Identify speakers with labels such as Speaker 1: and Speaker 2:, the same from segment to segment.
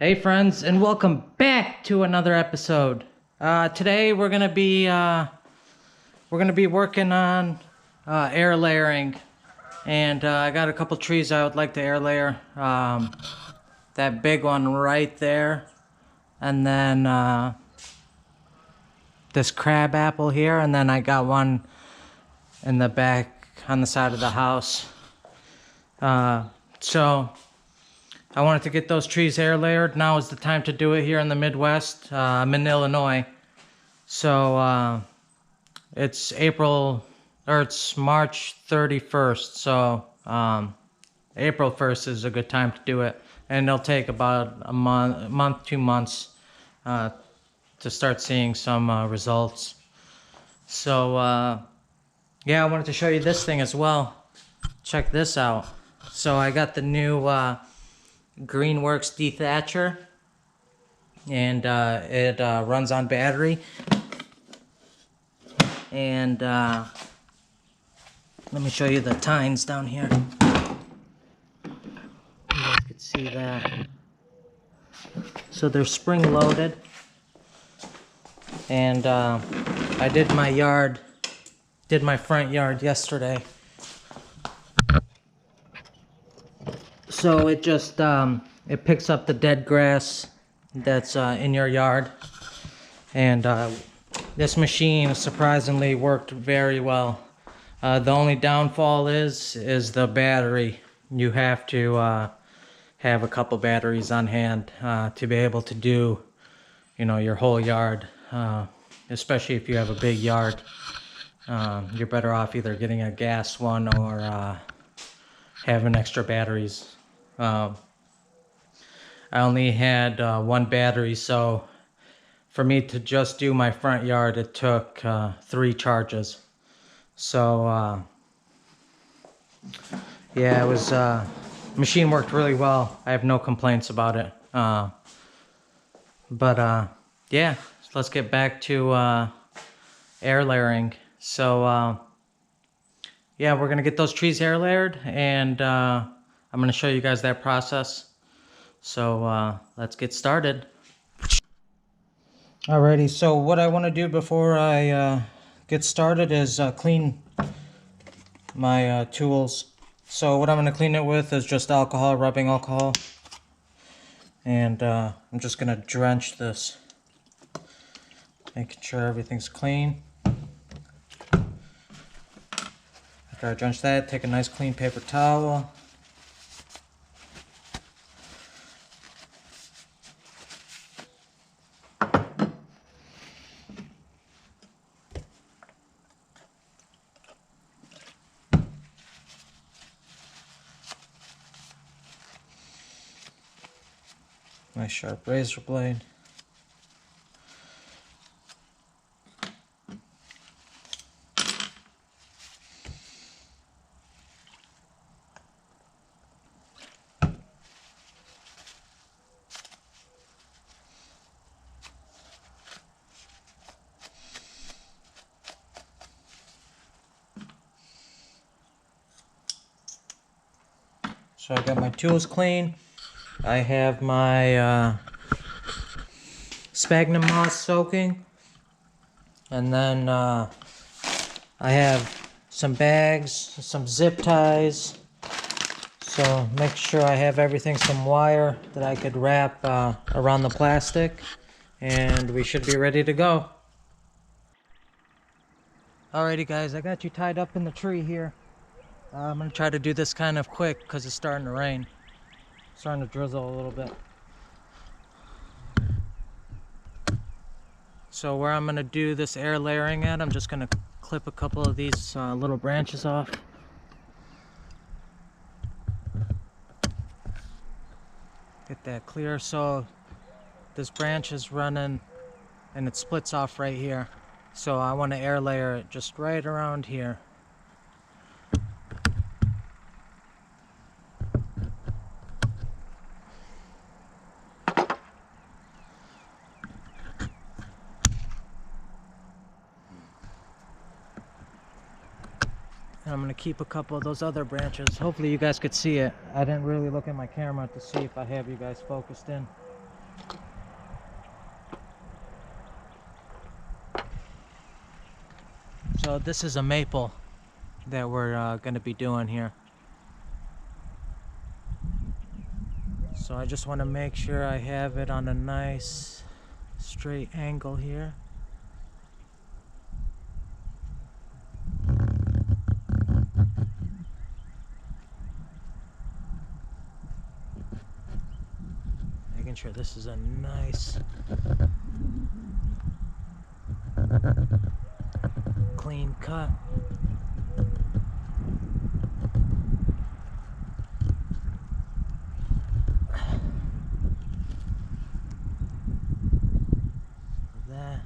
Speaker 1: Hey friends, and welcome back to another episode. Today we're gonna be working on air layering, and I got a couple trees I would like to air layer. That big one right there, and then this crab apple here, and then I got one in the back on the side of the house. So I wanted to get those trees air layered. Now is the time to do it here in the Midwest. I'm in Illinois. So it's it's March 31st. So April 1st is a good time to do it. And it'll take about a month, 2 months to start seeing some results. So yeah, I wanted to show you this thing as well. Check this out. So I got the new Greenworks dethatcher, and it runs on battery. And let me show you the tines down here. You guys can see that. So they're spring loaded, and I did my front yard yesterday. So it just it picks up the dead grass that's in your yard, and this machine surprisingly worked very well. The only downfall is the battery. You have to have a couple batteries on hand to be able to do, your whole yard. Especially if you have a big yard, you're better off either getting a gas one or having extra batteries. I only had one battery, so for me to just do my front yard, it took 3 charges. So yeah, it was machine worked really well. I have no complaints about it. But yeah, so let's get back to air layering. So yeah, we're gonna get those trees air layered, and I'm gonna show you guys that process. So let's get started. Alrighty, so what I want to do before I get started is clean my tools. So what I'm going to clean it with is just alcohol, rubbing alcohol. And I'm just going to drench this, making sure everything's clean. After I drench that, take a nice clean paper towel. Nice sharp razor blade. So I got my tools clean. I have my sphagnum moss soaking, and then I have some bags, some zip ties. So make sure I have everything, some wire that I could wrap around the plastic, and we should be ready to go. Alrighty guys, I got you tied up in the tree here. I'm gonna try to do this kind of quick because it's starting to rain. It's starting to drizzle a little bit. So where I'm gonna do this air layering at, I'm just gonna clip a couple of these little branches off. Get that clear. So this branch is running and it splits off right here. So I want to air layer it just right around here. And I'm going to keep a couple of those other branches. Hopefully you guys could see it. I didn't really look at my camera to see if I have you guys focused in. So this is a maple that we're going to be doing here. So I just want to make sure I have it on a nice straight angle here. Making sure this is a nice clean cut. That.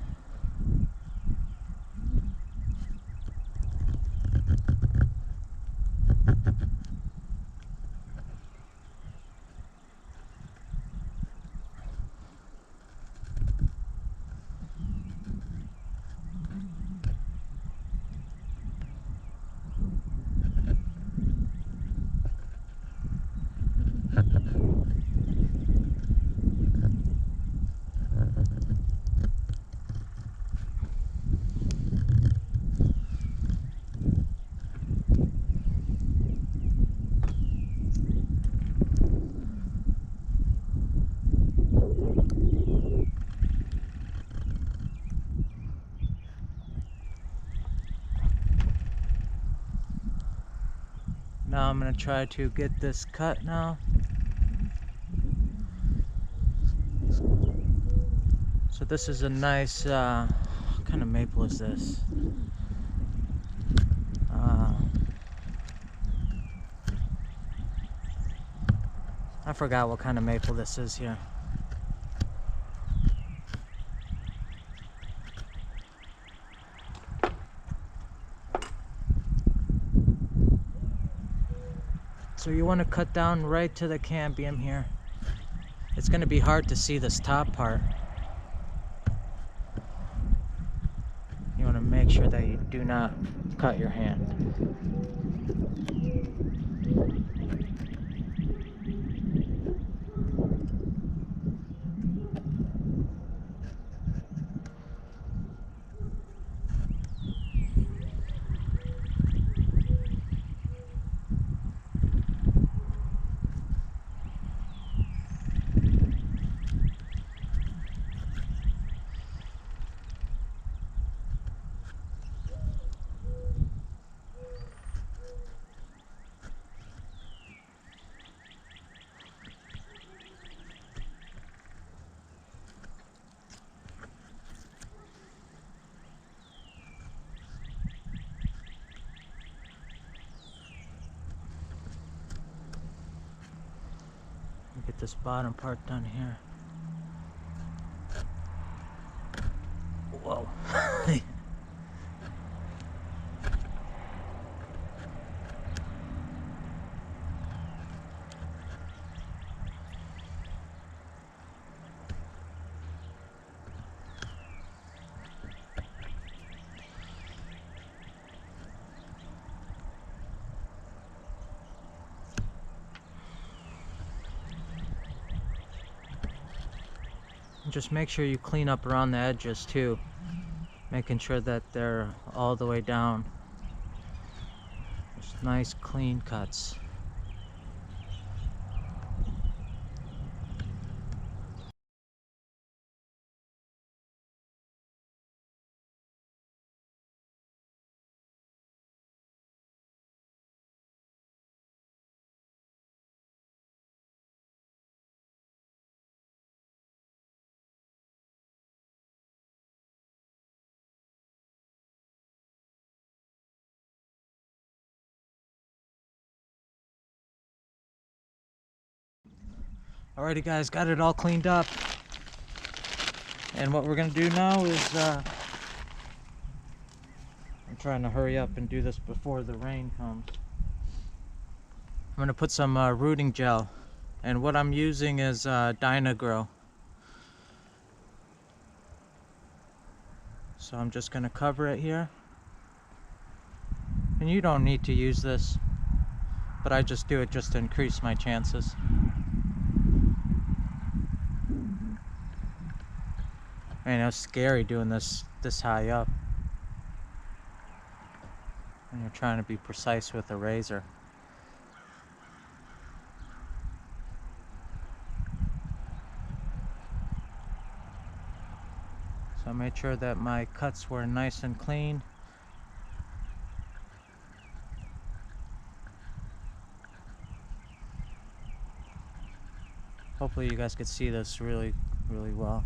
Speaker 1: Now I'm going to try to get this cut now. So this is a nice, what kind of maple is this? I forgot what kind of maple this is here. So you want to cut down right to the cambium here. It's going to be hard to see this top part. You want to make sure that you do not cut your hand. Get this bottom part done here. Whoa. Just make sure you clean up around the edges too, making sure that they're all the way down. Just nice clean cuts. Alrighty guys, got it all cleaned up. And what we're gonna do now is, I'm trying to hurry up and do this before the rain comes. I'm gonna put some rooting gel, and what I'm using is Dynagrow. So I'm just gonna cover it here. And you don't need to use this, but I just do it just to increase my chances. Man, it was scary doing this high up when you're trying to be precise with a razor. So I made sure that my cuts were nice and clean. Hopefully you guys could see this really well.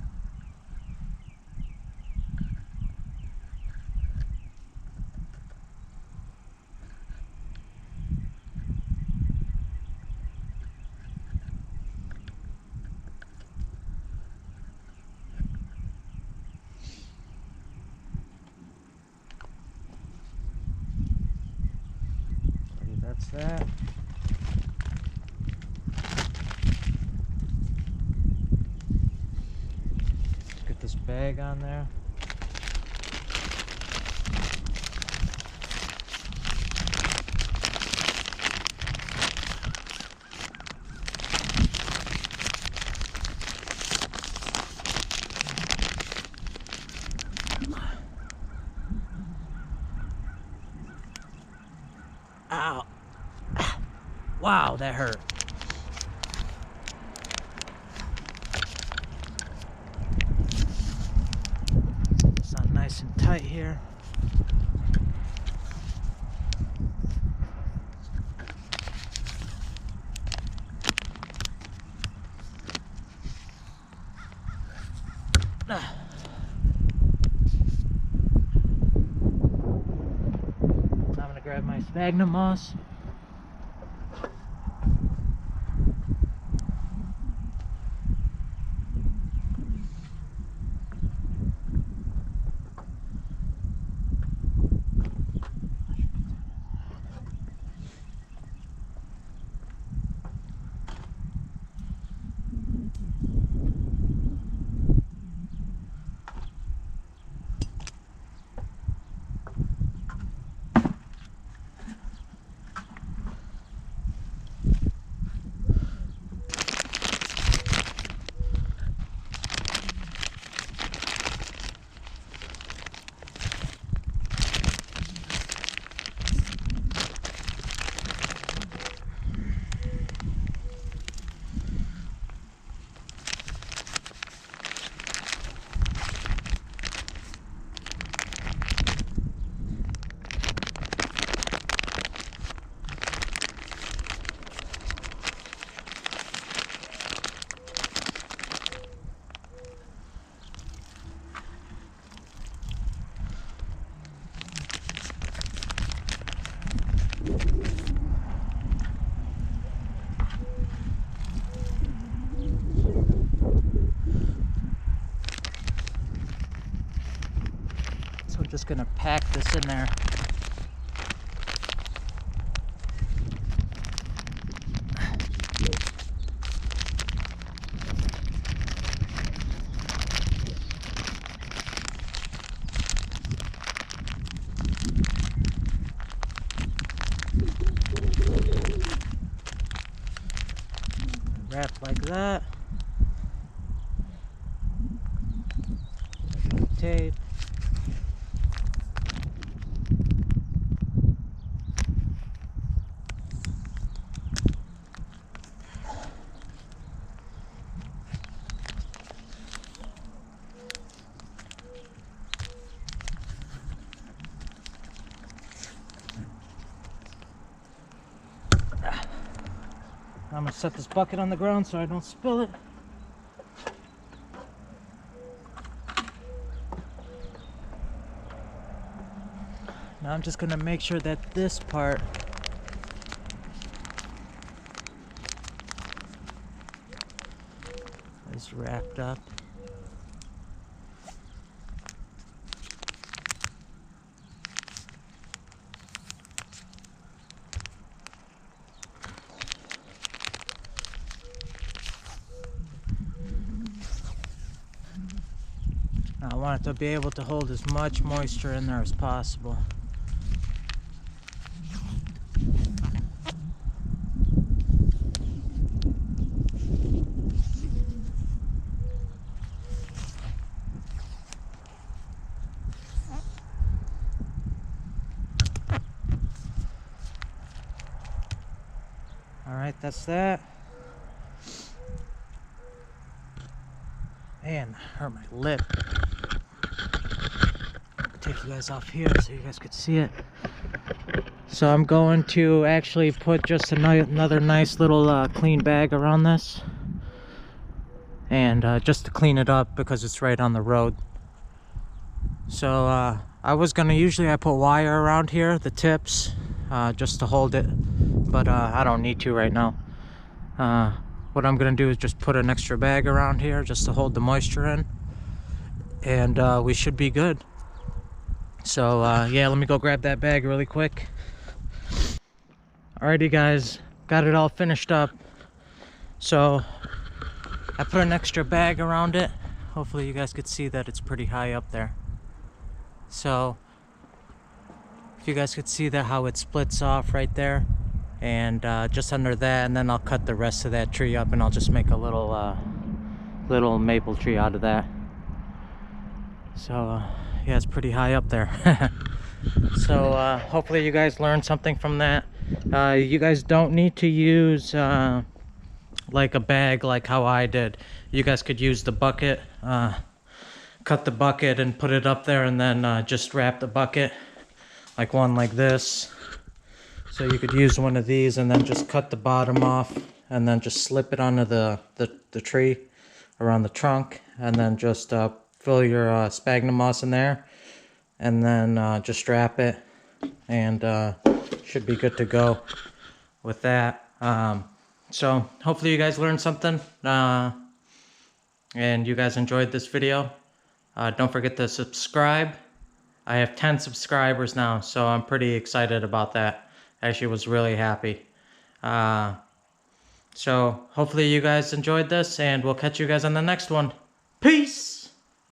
Speaker 1: Okay, that's that. Get this bag on there. Ow. Wow, that hurt. It's not nice and tight here. I'm gonna grab my sphagnum moss. So I'm just gonna pack this in there. Wrap like that. Tape. I'm gonna set this bucket on the ground so I don't spill it. Now I'm just gonna make sure that this part is wrapped up. I want it to be able to hold as much moisture in there as possible. that's that. Man, hurt my lip. Take you guys off here so you guys could see it. So I'm going to actually put just another nice little clean bag around this, and just to clean it up because it's right on the road. So I was gonna, usually I put wire around here, the tips, just to hold it, but I don't need to right now. What I'm gonna do is just put an extra bag around here just to hold the moisture in, and we should be good. So yeah, let me go grab that bag really quick. Alrighty guys, got it all finished up. So I put an extra bag around it. Hopefully you guys could see that it's pretty high up there. So if you guys could see that, how it splits off right there, and just under that, and then I'll cut the rest of that tree up and I'll just make a little maple tree out of that. So yeah, it's pretty high up there. So hopefully you guys learned something from that. You guys don't need to use like a bag like how I did. You guys could use the bucket, cut the bucket and put it up there, and then just wrap the bucket like one like this. So you could use one of these and then just cut the bottom off and then just slip it onto the tree around the trunk, and then just fill your sphagnum moss in there, and then just strap it, and should be good to go with that. So hopefully you guys learned something, and you guys enjoyed this video. Don't forget to subscribe. I have 10 subscribers now, so I'm pretty excited about that. Actually was really happy. So hopefully you guys enjoyed this, and we'll catch you guys on the next one.